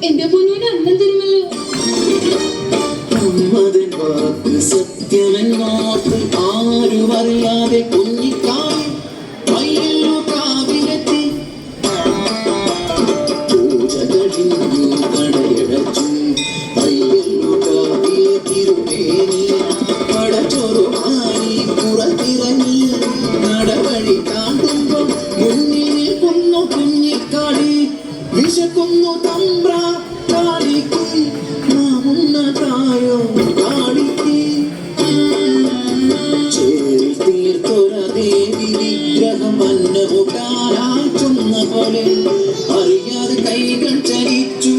എന്റെ പൊന്നൂന് അന്നം തരുമല്ലോ. സത്യമെന്നോർത്ത് ആരും അറിയാതെ കുഞ്ഞിക്കാവിൽ വയലു കാവിലെത്തി പൂജ കഴിഞ്ഞു കടയടച്ചു. വയലു കാവിലെ തിരുമേനി പടച്ചൊറുമായി പുറത്തിറങ്ങി നടവഴി താണ്ടുമ്പോൾ മുന്നിൽ നിൽക്കുന്നു കുഞ്ഞിക്കാടി. വിശക്കുന്നു തമ്പ്ര കാളിക്ക് നാമുന്ന തായോ കാളിക്ക്. ചേരി തീർത്തൊര ദേവി വിഗ്രഹം അന്നമുട്ടാനായി ചൊന്ന പോലെ അറിയാതെ കൈകൾ ചലിച്ചു.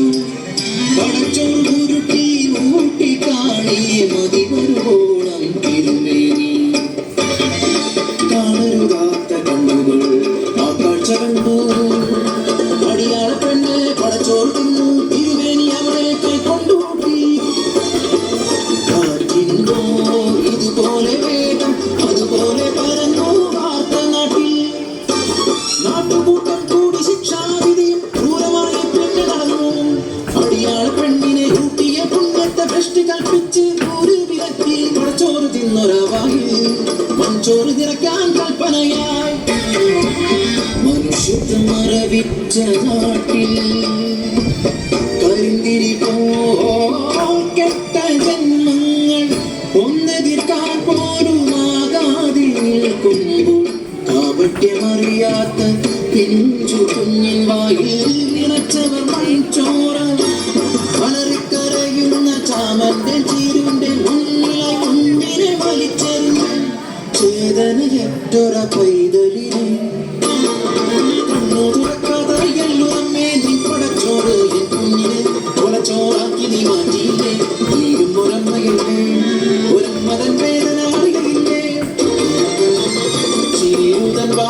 പടച്ചോർ ഉരുട്ടി ഊട്ടി കാണിയെ മതി ഒരുപോളം തിരുമേനി. കാണരുതാത്ത കണ്ണുകൾ ആ കാഴ്ച കണ്ടു. അടിയാള പെണ്ണ് പടച്ചോർ തിന്നു. തിരുമേനി അവളെ കൈക്കൊണ്ടുകൂട്ടി. കാറ്റിൻപോ ഇതുപോലെ വേഗം അതുപോലെ പരന്നു വാർത്ത നാട്ടിൽ. നാട്ടുകൂട്ടം കൂടി ശിക്ഷാവിധിയും ക്രൂരമായി പെണ്ണ് നടന്നു. അടിയാള പെണ്ണിനെ കൂട്ടിയ പുണ്യത്തെ ഭ്രഷ്ടി കൽപ്പിച്ച് ഒരു വിലക്കി പടച്ചോറ് തിന്നൊരവായി മൺചോറ് നിറയ്ക്കാൻ കൽപ്പനയായി. മനുഷ്യത്വം മറവിച്ച നാട്ടിൽ കരിന്തിരി കെട്ട ജന്മങ്ങൾ ഒന്നെതിർക്കാൻ പോലുമാകാതെ നിൽക്കുമ്പോൾ കാപട്യമറിയാത്ത പിഞ്ചു കുഞ്ഞിൻ വായിൽ നിറച്ചവർ മൺചോറ. വളറിക്കരയുന്ന ചാമന്റെ ചീരുന്റെ മുന്നിലായി കുഞ്ഞിനെ വലിച്ചെറിഞ്ഞ് ചേതനയറ്റൊര പൈതലിനെ ചോറാക്കി നീ മാറ്റിയില്ലേ. നീയും ഒരമ്മയില്ലേ, ഒരമ്മതൻ വേദന അറിയില്ലേ. ചിരിയുതൻ വാ